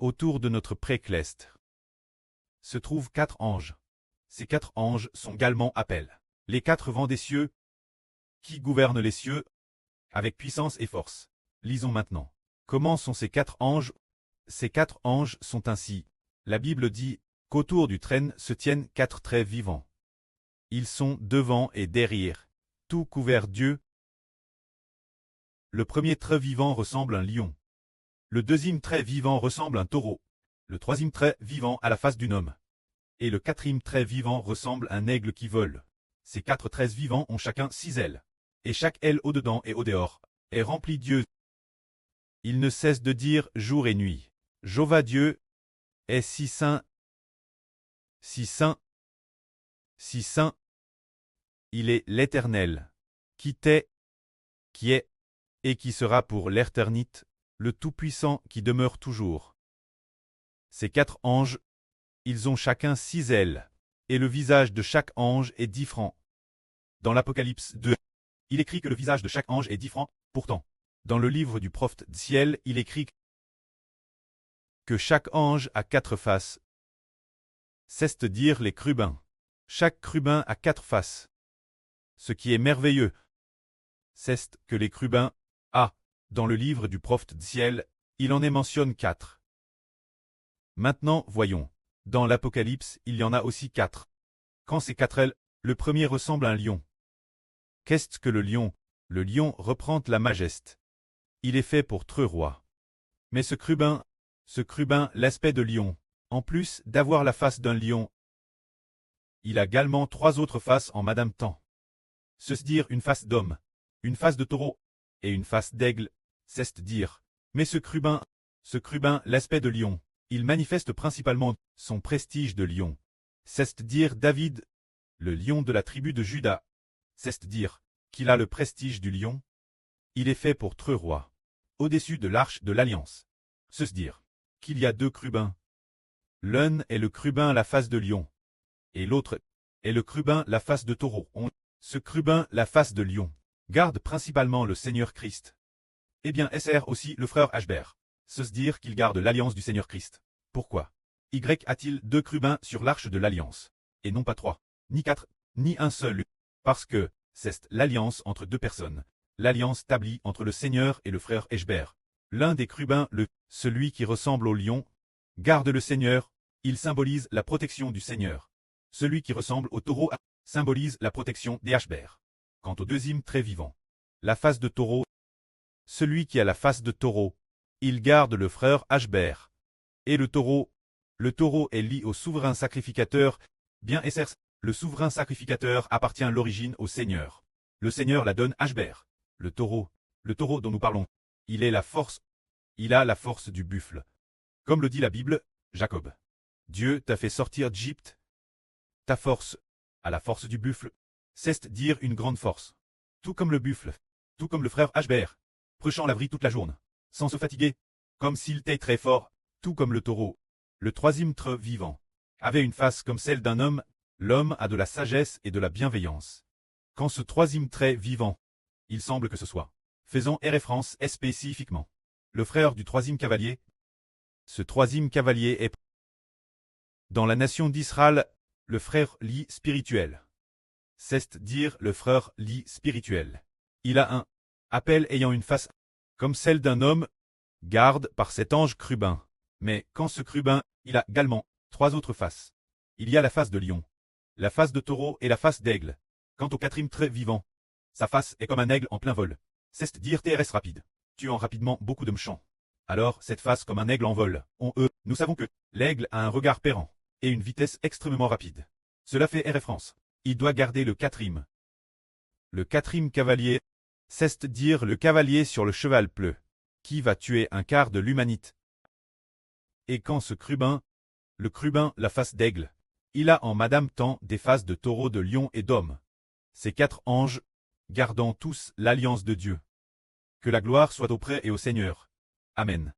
Autour de notre préclestre se trouvent 4 anges. Ces 4 anges sont également appelés les 4 vents des cieux, qui gouvernent les cieux avec puissance et force. Lisons maintenant. Comment sont ces 4 anges? Ces 4 anges sont ainsi. La Bible dit qu'autour du trône se tiennent 4 traits vivants. Ils sont devant et derrière, tout couverts d'yeux. Le premier trait vivant ressemble à un lion. Le deuxième trait vivant ressemble à un taureau. Le troisième trait vivant à la face d'un homme. Et le quatrième trait vivant ressemble à un aigle qui vole. Ces 4 traits vivants ont chacun 6 ailes. Et chaque aile au-dedans et au-dehors est remplie d'yeux. Il ne cesse de dire jour et nuit. Jéhovah Dieu est si saint, si saint, si saint. Il est l'Éternel, qui était, qui est, et qui sera pour l'éternité, le Tout-Puissant qui demeure toujours. Ces 4 anges, ils ont chacun 6 ailes, et le visage de chaque ange est différent. Dans l'Apocalypse 2, il écrit que le visage de chaque ange est différent. Pourtant, dans le livre du prophète Daniel, il écrit que chaque ange a 4 faces. C'est-à-dire les chérubins. Chaque chérubin a 4 faces. Ce qui est merveilleux, c'est que les chérubins, dans le livre du prophète Daniel, il en est mentionné 4. Maintenant, voyons. Dans l'Apocalypse, il y en a aussi 4. Quand ces 4 ailes, le premier ressemble à un lion. Qu'est-ce que le lion? Le lion reprend la majesté. Il est fait pour être roi. Mais ce chérubin, l'aspect de lion, en plus d'avoir la face d'un lion, il a également 3 autres faces en Madame Temps. C'est-à-dire une face d'homme, une face de taureau, et une face d'aigle, c'est-à-dire. Mais ce chérubin, l'aspect de lion, il manifeste principalement son prestige de lion. C'est-à-dire David, le lion de la tribu de Juda. C'est-à-dire qu'il a le prestige du lion. Il est fait pour être roi. Au-dessus de l'arche de l'Alliance. C'est-à-dire qu'il y a 2 chérubins. L'un est le chérubin à la face de lion. Et l'autre est le chérubin la face de taureau. Ce chérubin la face de lion garde principalement le Seigneur Christ. Eh bien, sert aussi le frère Ashbert. C'est-à-dire qu'il garde l'alliance du Seigneur Christ. Pourquoi Y a-t-il 2 chérubins sur l'arche de l'alliance, et non pas 3, ni 4, ni un seul? Parce que c'est l'alliance entre 2 personnes. L'alliance établie entre le Seigneur et le frère Ashbert. L'un des chérubins, celui qui ressemble au lion, garde le Seigneur, il symbolise la protection du Seigneur. Celui qui ressemble au taureau symbolise la protection des Ashbert. Quant au deuxième trait vivant, la face de taureau, celui qui a la face de taureau, il garde le frère Ashbert. Et le taureau est lié au souverain sacrificateur. Bien Esser, le souverain sacrificateur appartient à l'origine au Seigneur. Le Seigneur la donne Ashbert. Le taureau dont nous parlons, il a la force du buffle. Comme le dit la Bible, Jacob. Dieu t'a fait sortir d'Égypte. Ta force, à la force du buffle, c'est-à-dire une grande force. Tout comme le buffle, tout comme le frère Ashbert, prêchant la vraie toute la journée, sans se fatiguer, comme s'il était très fort, tout comme le taureau. Le troisième trait vivant avait une face comme celle d'un homme. L'homme a de la sagesse et de la bienveillance. Quand ce troisième trait vivant, il semble que ce soit, faisant référence spécifiquement, le frère du troisième cavalier. Ce troisième cavalier est, dans la nation d'Israël, le frère lit spirituel. C'est-à-dire le frère lit spirituel. Il a un appel ayant une face comme celle d'un homme, garde par cet ange chérubin. Mais quand ce chérubin, il a également 3 autres faces. Il y a la face de lion, la face de taureau et la face d'aigle. Quant au quatrième trait vivant, sa face est comme un aigle en plein vol. C'est-à-dire TRS rapide, tuant rapidement beaucoup de méchants. Alors cette face comme un aigle en vol, nous savons que l'aigle a un regard perrant et une vitesse extrêmement rapide. Cela fait référence. Il doit garder le quatrième. Le quatrième cavalier, c'est-à-dire le cavalier sur le cheval bleu, qui va tuer un quart de l'humanité. Et quand ce chérubin, le chérubin la face d'aigle, il a en Madame Temps des faces de taureau, de lion et d'homme. Ces 4 anges, gardant tous l'alliance de Dieu. Que la gloire soit auprès et au Seigneur. Amen.